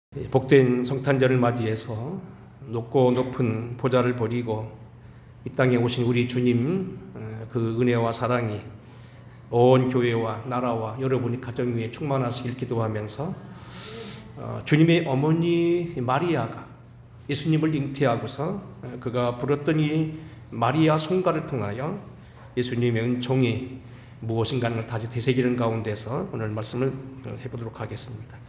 복된 성탄절을 맞이해서 높고 높은 보좌를 버리고 이 땅에 오신 우리 주님, 그 은혜와 사랑이 온 교회와 나라와 여러분이 가정 위에 충만하시길 기도하면서 주님의 어머니 마리아가 예수님을 잉태하고서 그가 부렸던 이 마리아 송가를 통하여 예수님의 은총이 무엇인가를 다시 되새기는 가운데서 오늘 말씀을 해보도록 하겠습니다.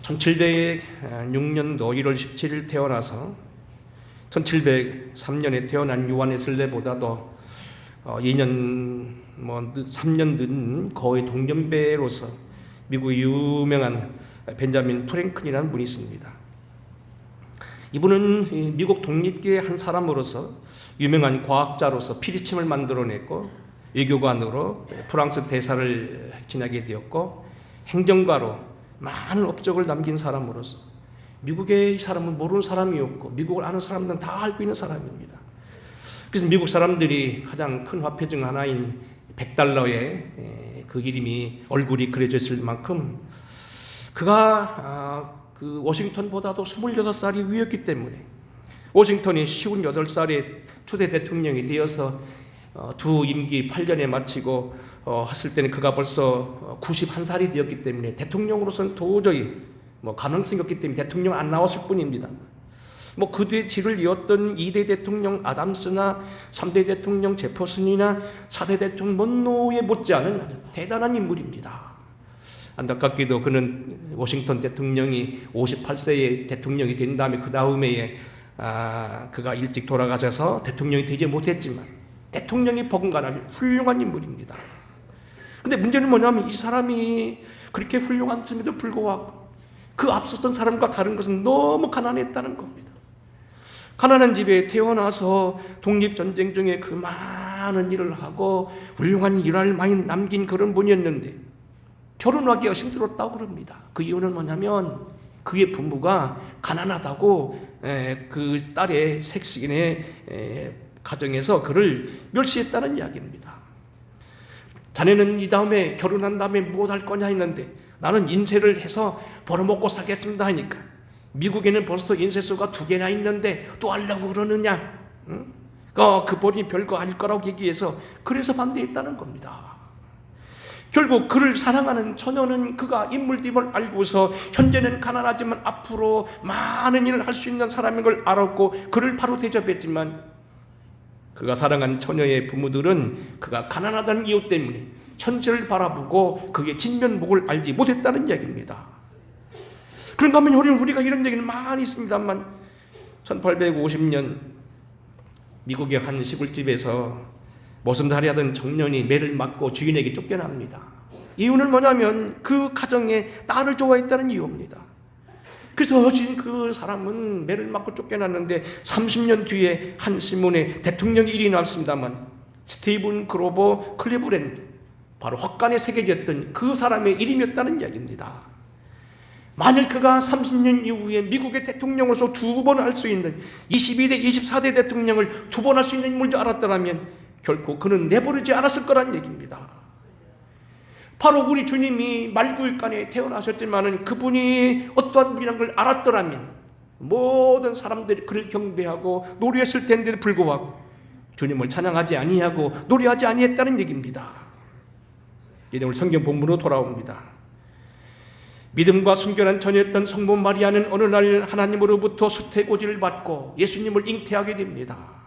1706년도 1월 17일 태어나서 1703년에 태어난 요한 웨슬레보다도 2년 3년 늦은 거의 동년배로서 미국의 유명한 벤자민 프랭클이라는 분이 있습니다. 이분은 미국 독립계의 한 사람으로서 유명한 과학자로서 피리침을 만들어냈고 외교관으로 프랑스 대사를 지나게 되었고 행정가로 많은 업적을 남긴 사람으로서 미국의 이 사람은 모르는 사람이 없고 미국을 아는 사람들은 다 알고 있는 사람입니다. 그래서 미국 사람들이 가장 큰 화폐 중 하나인 $100에 그 이름이 얼굴이 그려져 있을 만큼 그가 그 워싱턴보다도 26살이 위였기 때문에 워싱턴이 58살에 초대 대통령이 되어서 두 임기 8년에 마치고 했을 때는 그가 벌써 91살이 되었기 때문에 대통령으로서는 도저히 가능성이 없기 때문에 대통령 안 나왔을 뿐입니다. 그 뒤에 뒤를 이었던 2대 대통령 아담스나 3대 대통령 제퍼슨이나 4대 대통령 먼노에 못지않은 아주 대단한 인물입니다. 안타깝게도 그는 워싱턴 대통령이 58세의 대통령이 된 다음에 그 다음에 그가 일찍 돌아가셔서 대통령이 되지 못했지만 대통령이 버금가는 훌륭한 인물입니다. 근데 문제는 뭐냐면 이 사람이 그렇게 훌륭한데도 불구하고 그 앞섰던 사람과 다른 것은 너무 가난했다는 겁니다. 가난한 집에 태어나서 독립전쟁 중에 그 많은 일을 하고 훌륭한 일화를 많이 남긴 그런 분이었는데 결혼하기가 힘들었다고 그럽니다. 그 이유는 뭐냐면 그의 부모가 가난하다고 그 딸의 색식인의 가정에서 그를 멸시했다는 이야기입니다. 자네는 이 다음에 결혼한 다음에 무엇 할 거냐 했는데 나는 인쇄를 해서 벌어먹고 살겠습니다 하니까 미국에는 벌써 인쇄소가 2개나 있는데 또 하려고 그러느냐? 응? 그 벌이 별거 아닐 거라고 얘기해서 그래서 반대했다는 겁니다. 결국 그를 사랑하는 처녀는 그가 인물됨을 알고서 현재는 가난하지만 앞으로 많은 일을 할 수 있는 사람인 걸 알았고 그를 바로 대접했지만 그가 사랑한 처녀의 부모들은 그가 가난하다는 이유 때문에 현실을 바라보고 그의 진면목을 알지 못했다는 이야기입니다. 그런가 하면 우리가 이런 얘기는 많이 있습니다만 1850년 미국의 한 시골집에서 모성살이 하던 청년이 매를 맞고 주인에게 쫓겨납니다. 이유는 뭐냐면 그 가정에 딸을 좋아했다는 이유입니다. 그래서 그 사람은 매를 맞고 쫓겨났는데 30년 뒤에 한 신문에 대통령이 일이 났습니다만 스티븐 그로버 클리브랜드 바로 헛간에 새겨졌던 그 사람의 이름이었다는 이야기입니다. 만일 그가 30년 이후에 미국의 대통령으로서 2번 할 수 있는 22대, 24대 대통령을 2번 할 수 있는 인물인 줄 알았더라면 결코 그는 내버리지 않았을 거란 얘기입니다. 바로 우리 주님이 말구일간에 태어나셨지만은 그분이 어떠한 분이라는 걸 알았더라면 모든 사람들이 그를 경배하고 노래했을 텐데도 불구하고 주님을 찬양하지 아니하고 노래하지 아니했다는 얘기입니다. 이제 오늘 성경 본문으로 돌아옵니다. 믿음과 순결한 처녀였던 성모 마리아는 어느 날 하나님으로부터 수태고지를 받고 예수님을 잉태하게 됩니다.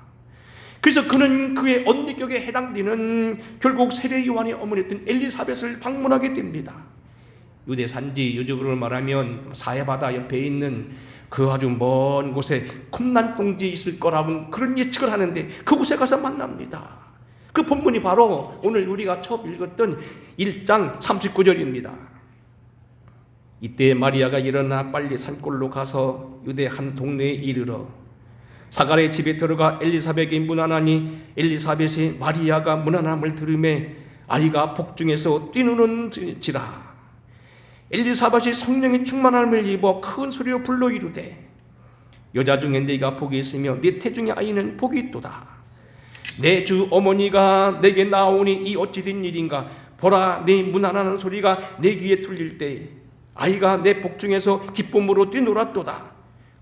그래서 그는 그의 언니격에 해당되는 결국 세례 요한의 어머니였던 엘리사벳을 방문하게 됩니다. 유대 산지 요즘으로 말하면 사해바다 옆에 있는 그 아주 먼 곳에 쿰란동지에 있을 거라고 그런 예측을 하는데 그곳에 가서 만납니다. 그 본문이 바로 오늘 우리가 처음 읽었던 1장 39절입니다. 이때 마리아가 일어나 빨리 산골로 가서 유대 한 동네에 이르러 사가랴의 집에 들어가 엘리사벳에게 문안하니 엘리사벳이 마리아가 문안함을 들으매 아이가 복중에서 뛰노는지라. 엘리사벳이 성령의 충만함을 입어 큰 소리로 불러 이르되 여자 중에 네가 복이 있으며 네 태중의 아이는 복이 있도다. 내 주 어머니가 내게 나오니 이 어찌 된 일인가. 보라 네 문안하는 소리가 내 귀에 들릴 때 아이가 내 복중에서 기쁨으로 뛰놀았도다.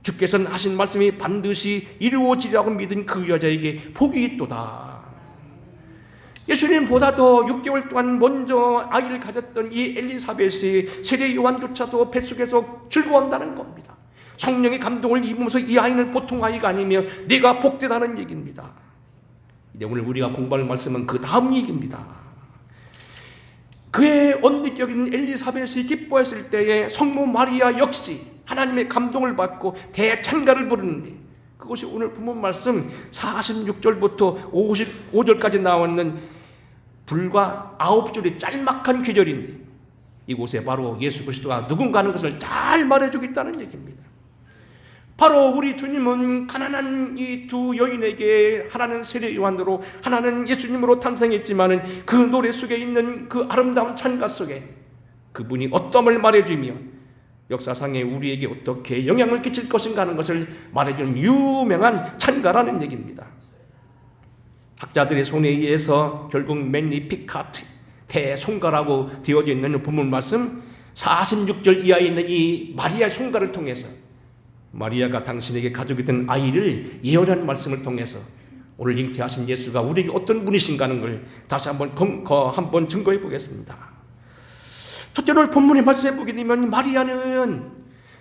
주께서는 하신 말씀이 반드시 이루어지리라고 믿은 그 여자에게 복이 있도다. 예수님보다도 6개월 동안 먼저 아이를 가졌던 이 엘리사벳이 세례 요한조차도 뱃속에서 즐거워한다는 겁니다. 성령의 감동을 입으면서 이 아이는 보통 아이가 아니며 네가 복되다는 얘기입니다. 근데 오늘 우리가 공부할 말씀은 그 다음 얘기입니다. 그의 언니격인 엘리사벳이 기뻐했을 때에 성모 마리아 역시 하나님의 감동을 받고 대찬가를 부르는데, 그것이 오늘 본문 말씀 46절부터 55절까지 나오는 불과 9줄의 짤막한 귀절인데, 이곳에 바로 예수 그리스도가 누군가 하는 것을 잘 말해주겠다는 얘기입니다. 바로 우리 주님은 가난한 이 두 여인에게 하나는 세례 요한으로 하나는 예수님으로 탄생했지만은 그 노래 속에 있는 그 아름다운 찬가 속에 그분이 어떠함을 말해주며 역사상에 우리에게 어떻게 영향을 끼칠 것인가 하는 것을 말해주는 유명한 찬가라는 얘기입니다. 학자들의 손에 의해서 결국 맥니피카트 대송가라고 되어져 있는 본문 말씀 46절 이하에 있는 이 마리아의 송가를 통해서 마리아가 당신에게 가지고 있던 아이를 예언하는 말씀을 통해서 오늘 잉태하신 예수가 우리에게 어떤 분이신가 하는 걸 다시 한번 증거해 보겠습니다. 첫째로 오늘 본문의 말씀해 보게 되면 마리아는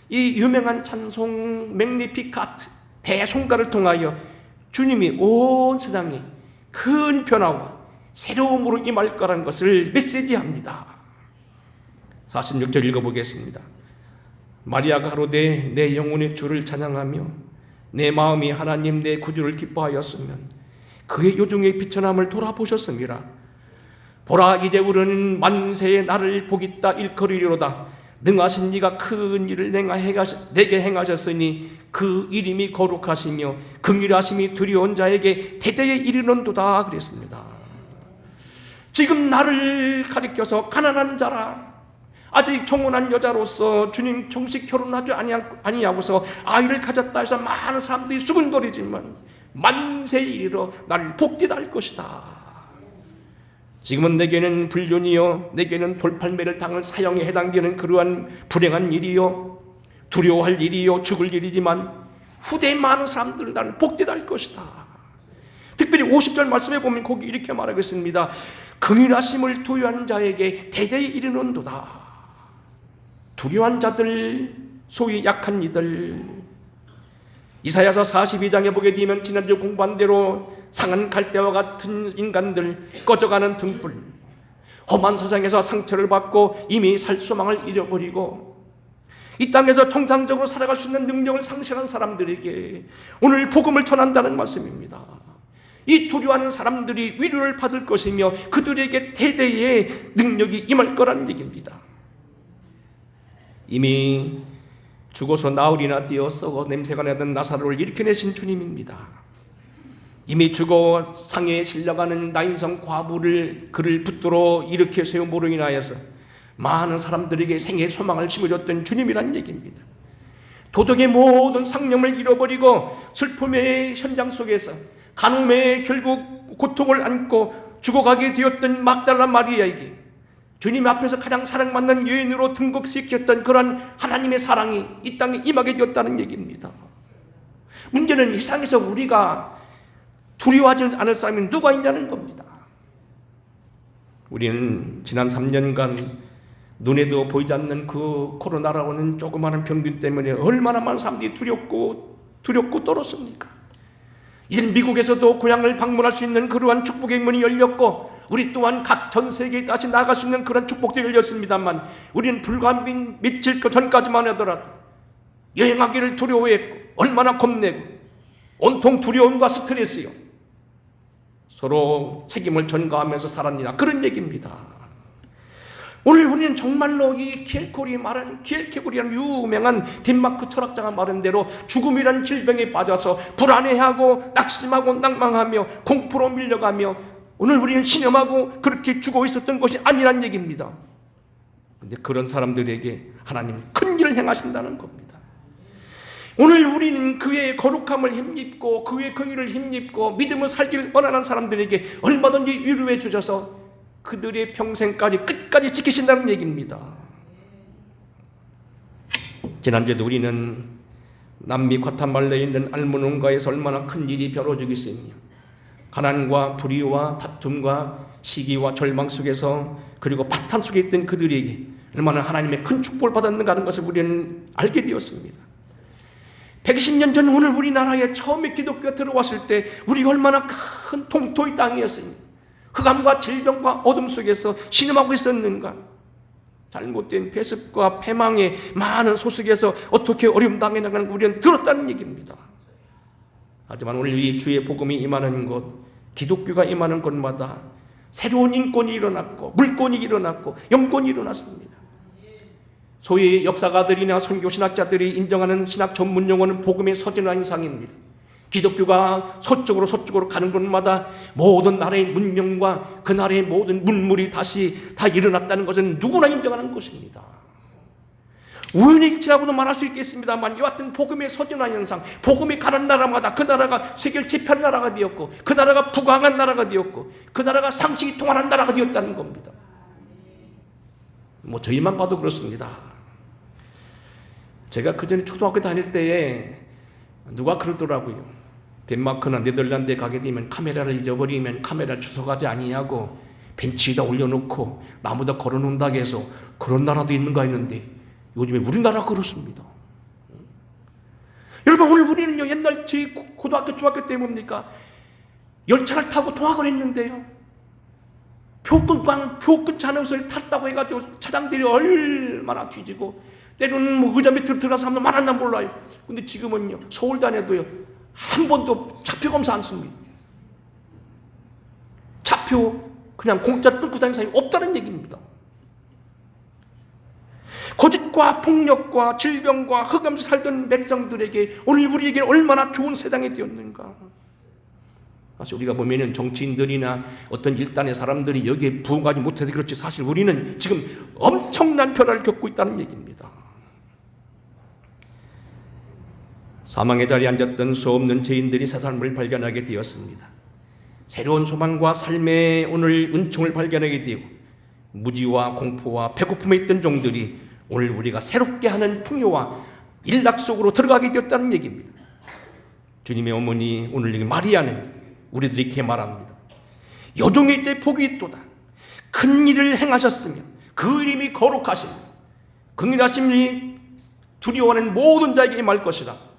이 유명한 찬송 맥니피카트 대송가를 통하여 주님이 온 세상에 큰 변화와 새로움으로 임할 거라는 것을 메시지합니다. 46절 읽어보겠습니다. 마리아가 가로되 내 영혼이 주를 찬양하며 내 마음이 하나님 내 구주를 기뻐하였으면 그의 요중에 비천함을 돌아보셨음이라. 보라 이제 우리는 만세의 나를 복있다 일컬으리로다. 능하신 이가 큰 일을 내게 행하셨으니 그 이름이 거룩하시며 긍휼하심이 두려운 자에게 대대에 이르는도다 그랬습니다. 지금 나를 가리켜서 가난한 자라, 아직 청혼한 여자로서 주님 정식 결혼하지 아니하고서 아이를 가졌다 해서 많은 사람들이 수군거리지만 만세에 이르러 나를 복되다 할 것이다. 지금은 내게는 불륜이요 내게는 돌팔매를 당할 사형에 해당되는 그러한 불행한 일이요 두려워할 일이요 죽을 일이지만 후대에 많은 사람들은 나를 복되다 할 것이다. 특별히 50절 말씀에 보면 거기 이렇게 말하고 있습니다. 긍휼하심을 두려워하는 자에게 대대에 이르는도다. 두려워한 자들, 소위 약한 이들. 이사야서 42장에 보게 되면 지난주 공부한 대로 상한 갈대와 같은 인간들, 꺼져가는 등불, 험한 세상에서 상처를 받고 이미 살 소망을 잃어버리고 이 땅에서 정상적으로 살아갈 수 있는 능력을 상실한 사람들에게 오늘 복음을 전한다는 말씀입니다. 이 두려워하는 사람들이 위로를 받을 것이며 그들에게 대대의 능력이 임할 거라는 얘기입니다. 이미 죽어서 나흘이나 되어 썩어 냄새가 나던 나사로를 일으켜내신 주님입니다. 이미 죽어 상에 실려가는 나인성 과부를 그를 붙들어 일으켜 세움으로 인하여서 많은 사람들에게 생애의 소망을 심어줬던 주님이란 얘기입니다. 도덕의 모든 상념을 잃어버리고 슬픔의 현장 속에서 간음의 결국 고통을 안고 죽어가게 되었던 막달라 마리아에게 주님 앞에서 가장 사랑받는 여인으로 등극시켰던 그런 하나님의 사랑이 이 땅에 임하게 되었다는 얘기입니다. 문제는 이 세상에서 우리가 두려워하지 않을 사람이 누가 있냐는 겁니다. 우리는 지난 3년간 눈에도 보이지 않는 그 코로나라고 하는 조그마한 병균 때문에 얼마나 많은 사람들이 두렵고 떨었습니까? 이제 미국에서도 고향을 방문할 수 있는 그러한 축복의 문이 열렸고 우리 또한 각 전 세계에 다시 나갈 수 있는 그런 축복들이 열렸습니다만 우리는 불과 며칠 전까지만 하더라도 여행하기를 두려워했고 얼마나 겁내고 온통 두려움과 스트레스요 서로 책임을 전가하면서 살았느냐 그런 얘기입니다. 오늘 우리는 정말로 이 키엘케골이라는 유명한 덴마크 철학자가 말한 대로 죽음이란 질병에 빠져서 불안해하고 낙심하고 낭망하며 공포로 밀려가며 오늘 우리는 신음하고 그렇게 죽어 있었던 것이 아니란 얘기입니다. 그런데 그런 사람들에게 하나님 큰 일을 행하신다는 겁니다. 오늘 우리는 그의 거룩함을 힘입고 그의 긍휼을 힘입고 믿음을 살길 원하는 사람들에게 얼마든지 위로해 주셔서 그들의 평생까지 끝까지 지키신다는 얘기입니다. 지난주에도 우리는 남미 과타말레에 있는 알모논가에서 얼마나 큰 일이 벌어지고 있으며 가난과 불의와 다툼과 시기와 절망 속에서 그리고 파탄 속에 있던 그들에게 얼마나 하나님의 큰 축복을 받았는가 하는 것을 우리는 알게 되었습니다. 120년 전 오늘 우리나라에 처음에 기독교가 들어왔을 때 우리가 얼마나 큰 동토의 땅이었으며 흑암과 질병과 어둠 속에서 신음하고 있었는가. 잘못된 배습과 패망의 많은 소속에서 어떻게 어려움 당해나가는 걸 우리는 들었다는 얘기입니다. 하지만 오늘 이 주의 복음이 임하는 곳, 기독교가 임하는 곳마다 새로운 인권이 일어났고 물권이 일어났고 영권이 일어났습니다. 소위 역사가들이나 선교신학자들이 인정하는 신학 전문 용어는 복음의 서진화 현상입니다. 기독교가 서쪽으로 가는 곳마다 모든 나라의 문명과 그 나라의 모든 문물이 다시 다 일어났다는 것은 누구나 인정하는 것입니다. 우연의 일치라고도 말할 수 있겠습니다만 이와 같은 복음의 서진화 현상, 복음이 가는 나라마다 그 나라가 세계를 지배하는 나라가 되었고 그 나라가 부강한 나라가 되었고 그 나라가 상식이 통하는 나라가 되었다는 겁니다. 뭐 저희만 봐도 그렇습니다. 제가 그전에 초등학교 다닐 때에 누가 그러더라고요. 덴마크나 네덜란드에 가게 되면 카메라를 잊어버리면 카메라를 주워가지 아니냐고 벤치에다 올려놓고 나무다 걸어놓는다고 해서 그런 나라도 있는가 했는데 요즘에 우리나라가 그렇습니다. 여러분 오늘 우리는요 옛날 저희 고등학교 중학교 때 뭡니까? 열차를 타고 통학을 했는데요. 표근 차량소에 탔다고 해가지고 차장들이 얼마나 뒤지고 때로는 뭐 의자 밑으로 들어가서 하면 말았나 몰라요. 근데 지금은요 서울 다녀도요 한 번도 차표 검사 안 씁니다. 차표 그냥 공짜로 끌고 다니는 사람이 없다는 얘기입니다. 고집과 폭력과 질병과 흑암에서 살던 백성들에게 오늘 우리에게 얼마나 좋은 세상이 되었는가. 사실 우리가 보면은 정치인들이나 어떤 일단의 사람들이 여기에 부응하지 못해서 그렇지 사실 우리는 지금 엄청난 변화를 겪고 있다는 얘기입니다. 사망의 자리에 앉았던 수없는 죄인들이 새 삶을 발견하게 되었습니다. 새로운 소망과 삶의 오늘 은총을 발견하게 되고 무지와 공포와 배고픔에 있던 종들이 오늘 우리가 새롭게 하는 풍요와 일락 속으로 들어가게 되었다는 얘기입니다. 주님의 어머니 오늘 여기 마리아는 우리들이 이렇게 말합니다. 여종의 때 복이 있도다. 큰 일을 행하셨으며 그 이름이 거룩하시며 긍휼하심이 두려워하는 모든 자에게 임할 것이라.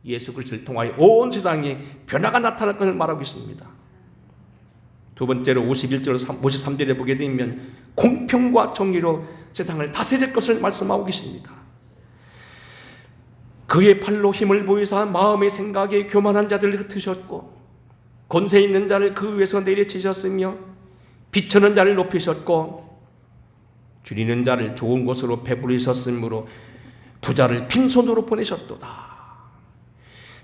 예수 그리스도를 통하여 온 세상에 변화가 나타날 것을 말하고 있습니다. 두 번째로 51절 53절에 보게 되면 공평과 정의로 세상을 다스릴 것을 말씀하고 계십니다. 그의 팔로 힘을 보이사 마음의 생각에 교만한 자들을 흩으셨고 권세 있는 자를 그 위에서 내리치셨으며 비천한 자를 높이셨고 줄이는 자를 좋은 곳으로 배부르셨으므로 부자를 빈손으로 보내셨도다.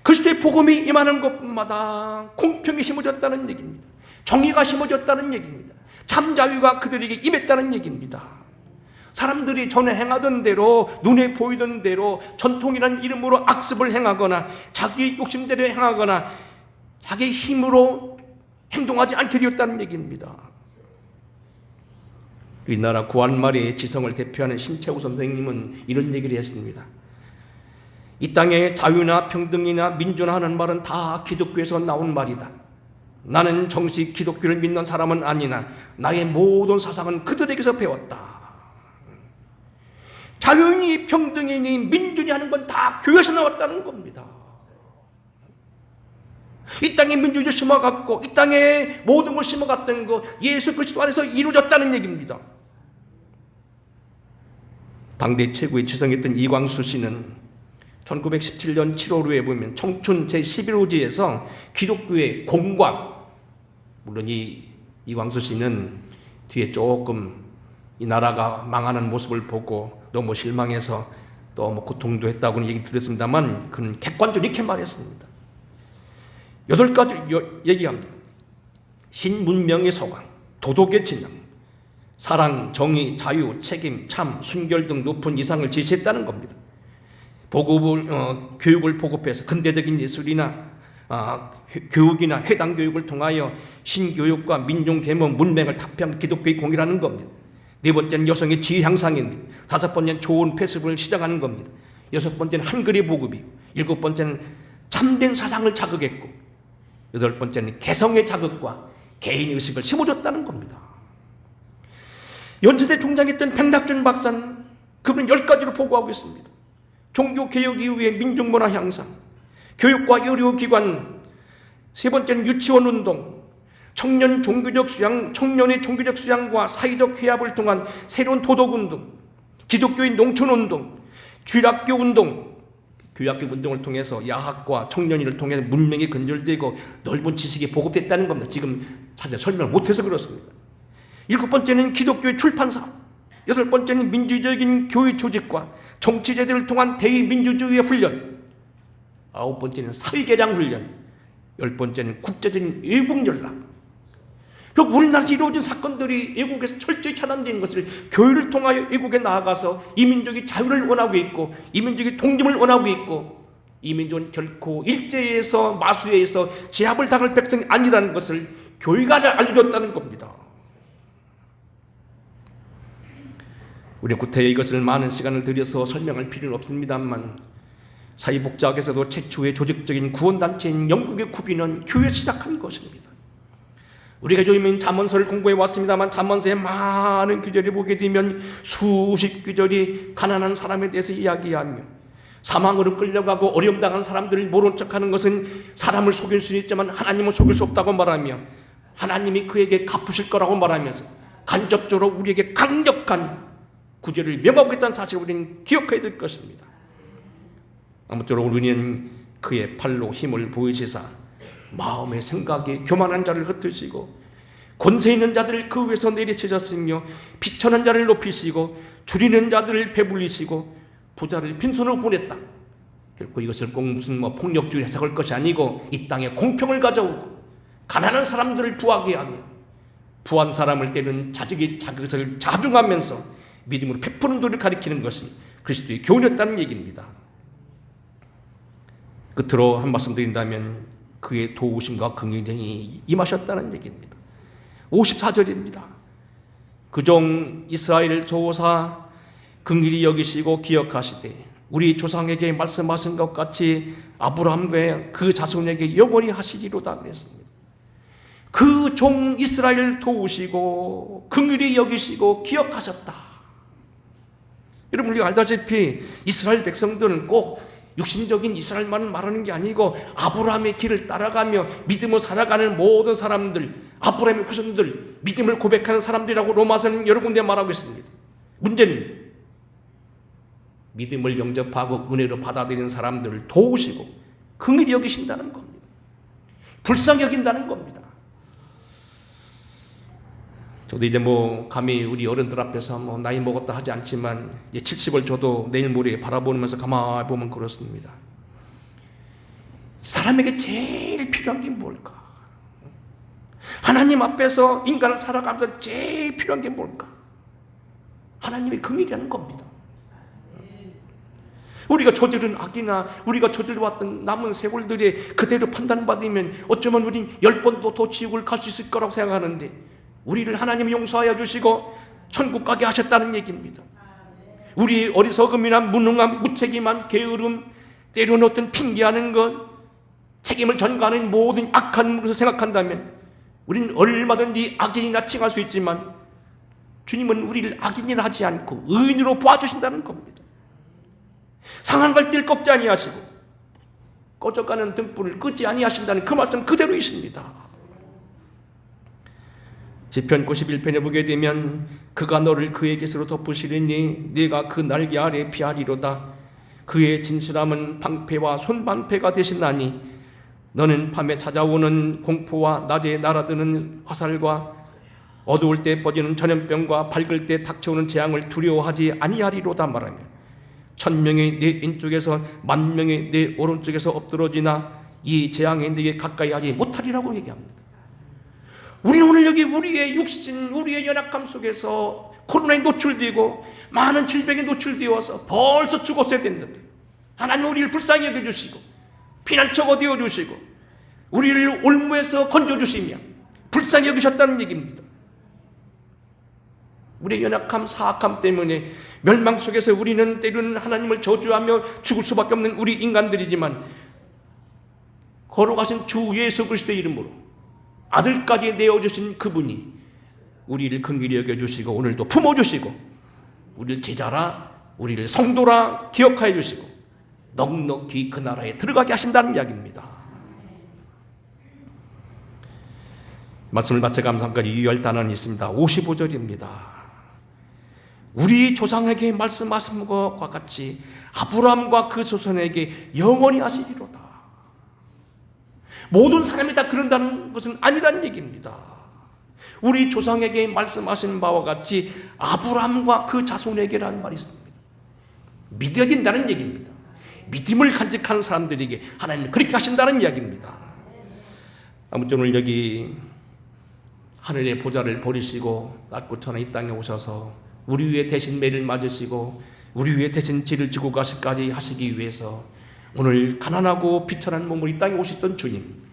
그리스도의 복음이 임하는 곳마다 공평이 심어졌다는 얘기입니다. 정의가 심어졌다는 얘기입니다. 참 자유가 그들에게 임했다는 얘기입니다. 사람들이 전에 행하던 대로 눈에 보이던 대로 전통이라는 이름으로 악습을 행하거나 자기 욕심대로 행하거나 자기 힘으로 행동하지 않게 되었다는 얘기입니다. 우리나라 구한말의 지성을 대표하는 신채호 선생님은 이런 얘기를 했습니다. 이 땅에 자유나 평등이나 민주나 하는 말은 다 기독교에서 나온 말이다. 나는 정식 기독교를 믿는 사람은 아니나 나의 모든 사상은 그들에게서 배웠다. 자유니 평등이니 민주니 하는 건 다 교회에서 나왔다는 겁니다. 이 땅에 민주주의 심어갔고 이 땅에 모든 걸 심어갔던 거 예수 그리스도 안에서 이루어졌다는 얘기입니다. 당대 최고의 지성했던 이광수 씨는 1917년 7월호에 보면 청춘 제11호지에서 기독교의 공광, 물론 이광수 씨는 뒤에 조금 이 나라가 망하는 모습을 보고 너무 실망해서 또 뭐 고통도 했다고는 얘기 들었습니다만 그는 객관적으로 이렇게 말했습니다. 8가지 얘기합니다. 신문명의 소강, 도덕의 진영, 사랑, 정의, 자유, 책임, 참, 순결 등 높은 이상을 제시했다는 겁니다. 교육을 보급해서 근대적인 예술이나 교육이나 해당 교육을 통하여 신교육과 민중 계몽 문맹을 답피한 기독교의 공이라는 겁니다. 네 번째는 여성의 지위 향상입니다. 다섯 번째는 좋은 패습을 시작하는 겁니다. 여섯 번째는 한글의 보급이고, 일곱 번째는 참된 사상을 자극했고, 여덟 번째는 개성의 자극과 개인의식을 심어줬다는 겁니다. 연세대 총장했던 백낙준 박사는 그분은 10가지로 보고하고 있습니다. 종교개혁 이후의 민중문화 향상, 교육과 의료기관, 세 번째는 유치원 운동, 청년의 종교적 수양과 사회적 회합을 통한 새로운 도덕운동, 기독교인 농촌운동, 주일학교 운동, 교육학교 운동을 통해서 야학과 청년인을 통해서 문명이 건설되고 넓은 지식이 보급됐다는 겁니다. 지금 사실 설명을 못해서 그렇습니다. 일곱 번째는 기독교의 출판사, 여덟 번째는 민주적인 교회 조직과 정치 제도를 통한 대의민주주의의 훈련, 아홉 번째는 사회개량 훈련, 열 번째는 국제적인 외국 연락. 우리나라에서 이루어진 사건들이 외국에서 철저히 차단된 것을 교회를 통하여 외국에 나아가서 이민족이 자유를 원하고 있고, 이민족이 독립을 원하고 있고, 이민족은 결코 일제에서 마수에서 제압을 당할 백성이 아니라는 것을 교회가 알려줬다는 겁니다. 우리 구태여 이것을 많은 시간을 들여서 설명할 필요는 없습니다만, 사회복지학에서도 최초의 조직적인 구원단체인 영국의 구비는 교회에서 시작한 것입니다. 우리가 요즘 잠언서를 공부해 왔습니다만, 잠언서의 많은 규절을 보게 되면 수십 규절이 가난한 사람에 대해서 이야기하며, 사망으로 끌려가고 어려움 당한 사람들을 모른 척하는 것은 사람을 속일 수는 있지만 하나님을 속일 수 없다고 말하며, 하나님이 그에게 갚으실 거라고 말하면서 간접적으로 우리에게 강력한 구제를 명하고 있다는 사실을 우리는 기억해야 될 것입니다. 아무쪼록 우리는 그의 팔로 힘을 보이시사 마음의 생각에 교만한 자를 흩으시고, 권세 있는 자들을 그 위에서 내리치셨으며, 비천한 자를 높이시고 줄이는 자들을 배불리시고 부자를 빈손으로 보냈다. 결코 이것을 꼭 무슨 폭력주의 해석할 것이 아니고, 이 땅에 공평을 가져오고 가난한 사람들을 부하게 하며 부한 사람을 때리는 자격을 자중하면서 믿음으로 베푸는 도를 가리키는 것이 그리스도의 교훈이었다는 얘기입니다. 끝으로 한 말씀 드린다면, 그의 도우심과 긍휼이 임하셨다는 얘기입니다. 54절입니다. 그종 이스라엘 조사 긍휼히 여기시고 기억하시되 우리 조상에게 말씀하신 것 같이 아브라함과 그 자손에게 영원히 하시리로다 그랬습니다. 그 종 이스라엘 도우시고 긍휼히 여기시고 기억하셨다. 여러분, 우리가 알다시피 이스라엘 백성들은 꼭 육신적인 이스라엘만을 말하는 게 아니고 아브라함의 길을 따라가며 믿음으로 살아가는 모든 사람들, 아브라함의 후손들, 믿음을 고백하는 사람들이라고 로마서는 여러 군데 말하고 있습니다. 문제는 믿음을 영접하고 은혜로 받아들이는 사람들을 도우시고 긍휼히 여기신다는 겁니다. 불쌍히 여긴다는 겁니다. 저도 이제 감히 우리 어른들 앞에서 나이 먹었다 하지 않지만, 이제 70을 저도 내일 모레 바라보면서 가만히 보면 그렇습니다. 사람에게 제일 필요한 게 뭘까? 하나님 앞에서 인간을 살아가면서 제일 필요한 게 뭘까? 하나님의 긍휼이라는 겁니다. 우리가 저지른 악이나 우리가 저질러왔던 남은 세월들이 그대로 판단받으면 어쩌면 우린 10번도 더 지옥을 갈 수 있을 거라고 생각하는데, 우리를 하나님이 용서하여 주시고 천국 가게 하셨다는 얘기입니다. 우리의 어리석음이나 무능함, 무책임한 게으름, 때로는 어떤 핑계하는 것, 책임을 전가하는 모든 악한 것을 생각한다면 우리는 얼마든지 악인이나 칭할 수 있지만, 주님은 우리를 악인이라 하지 않고 의인으로 봐주신다는 겁니다. 상한 걸 뛸 꺾지 아니하시고 꺼져가는 등불을 끄지 아니하신다는 그 말씀 그대로이십니다. 시편 91편에 보게 되면 그가 너를 그의 깃으로 덮으시리니 네가 그 날개 아래 피하리로다. 그의 진실함은 방패와 손방패가 되시나니 너는 밤에 찾아오는 공포와 낮에 날아드는 화살과 어두울 때 뻗이는 전염병과 밝을 때 닥쳐오는 재앙을 두려워하지 아니하리로다 말하며, 1000명이 내 왼쪽에서 10,000명이 내 오른쪽에서 엎드러지나 이 재앙에 네게 가까이 하지 못하리라고 얘기합니다. 우리는 오늘 여기 우리의 육신, 우리의 연약함 속에서 코로나에 노출되고 많은 질병에 노출되어서 벌써 죽었어야 됐는데, 하나님 우리를 불쌍히 여겨주시고 피난처가 되어주시고 우리를 올무에서 건져주시며 불쌍히 여기셨다는 얘기입니다. 우리의 연약함, 사악함 때문에 멸망 속에서 우리는 때로는 하나님을 저주하며 죽을 수밖에 없는 우리 인간들이지만 걸어가신 주 예수 그리스도의 이름으로 아들까지 내어주신 그분이 우리를 긍휼히 여겨주시고 오늘도 품어주시고 우리를 제자라, 우리를 성도라 기억하여 주시고 넉넉히 그 나라에 들어가게 하신다는 이야기입니다. 말씀을 마쳐 감사함까지 유의할 단어는 있습니다. 55절입니다. 우리 조상에게 말씀하신 것과 같이 아브라함과 그 조선에게 영원히 하시리로다. 모든 사람이 다 그런다는 것은 아니란 얘기입니다. 우리 조상에게 말씀하신 바와 같이 아브라함과 그 자손에게라는 말이 있습니다. 믿어야 된다는 얘기입니다. 믿음을 간직하는 사람들에게 하나님은 그렇게 하신다는 이야기입니다. 아무쪼록 오늘 여기 하늘의 보좌를 버리시고 낮고 천한 이 땅에 오셔서 우리 위에 대신 매를 맞으시고 우리 위에 대신 죄를 지고 가시까지 하시기 위해서 오늘 가난하고 비천한 몸으로 이 땅에 오셨던 주님,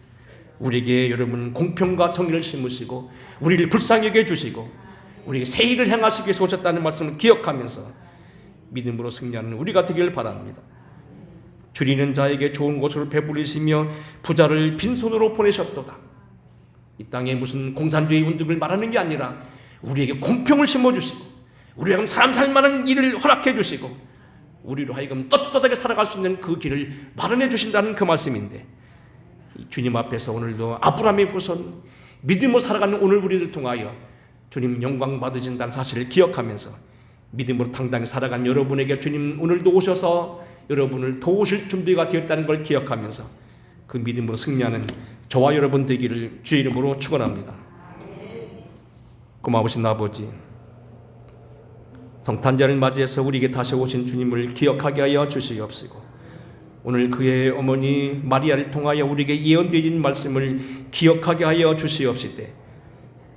우리에게 여러분 공평과 정의를 심으시고 우리를 불쌍히 여겨주시고 우리에게 새 일을 행하시기 위해서 오셨다는 말씀을 기억하면서 믿음으로 승리하는 우리가 되기를 바랍니다. 줄이는 자에게 좋은 곳으로 배부리시며 부자를 빈손으로 보내셨도다. 이 땅에 무슨 공산주의 운동을 말하는 게 아니라 우리에게 공평을 심어주시고 우리가 사람 살만한 일을 허락해 주시고 우리로 하여금 떳떳하게 살아갈 수 있는 그 길을 마련해 주신다는 그 말씀인데, 주님 앞에서 오늘도 아브라함의 후손 믿음으로 살아가는 오늘 우리를 통하여 주님 영광 받으신다는 사실을 기억하면서 믿음으로 당당히 살아가는 여러분에게 주님 오늘도 오셔서 여러분을 도우실 준비가 되었다는 걸 기억하면서 그 믿음으로 승리하는 저와 여러분 되기를 주의 이름으로 축원합니다. 고마우신 아버지, 성탄절을 맞이해서 우리에게 다시 오신 주님을 기억하게 하여 주시옵시고 오늘 그의 어머니 마리아를 통하여 우리에게 예언되어진 말씀을 기억하게 하여 주시옵시되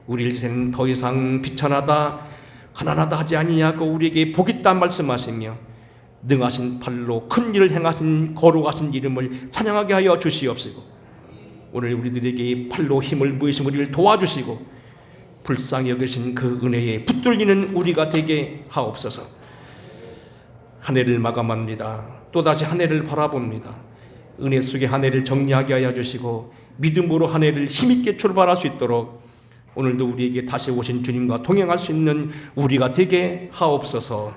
우리 일생은 더 이상 비천하다 가난하다 하지 아니하고 우리에게 복 있다 말씀하시며 능하신 팔로 큰 일을 행하신 거룩하신 이름을 찬양하게 하여 주시옵시고 오늘 우리들에게 팔로 힘을 부으신 우리를 도와주시고 불쌍히 여기신 그 은혜에 붙들리는 우리가 되게 하옵소서. 한 해를 마감합니다. 또다시 한 해를 바라봅니다. 은혜 속에 한 해를 정리하게 하여 주시고 믿음으로 한 해를 힘있게 출발할 수 있도록 오늘도 우리에게 다시 오신 주님과 동행할 수 있는 우리가 되게 하옵소서.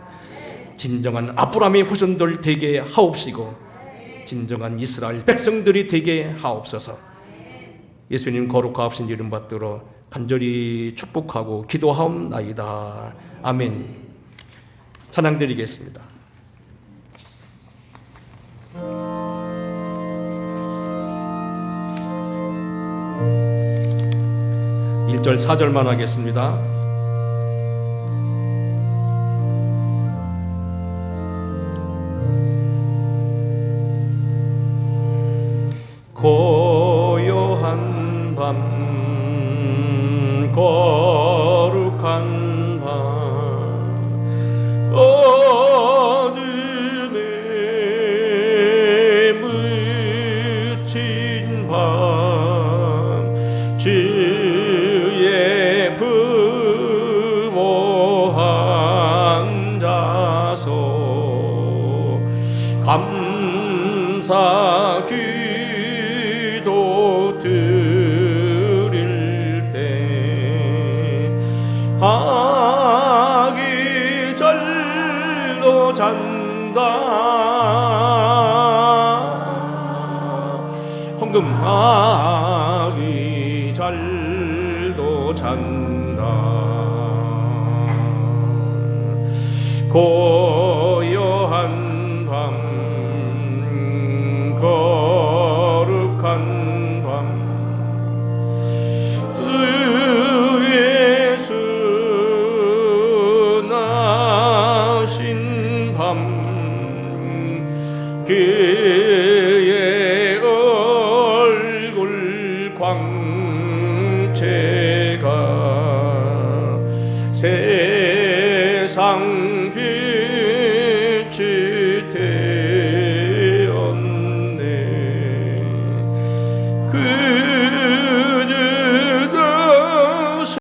진정한 아브라함의 후손들 되게 하옵시고 진정한 이스라엘 백성들이 되게 하옵소서. 예수님 거룩하신 이름 받들어 간절히 축복하고 기도하옵나이다. 아멘. 찬양 드리겠습니다. 1절 4절만 하겠습니다. 고요한 밤 거룩한 밤 어둠에 묻힌 밤 주의 부모 앉아서 감사 기도 드릴 때 하기 절로 잔다 헌금하기 절도 잔다 고요한 밤 거룩한 밤 예수 나신 밤 그의 얼굴 광채가 세상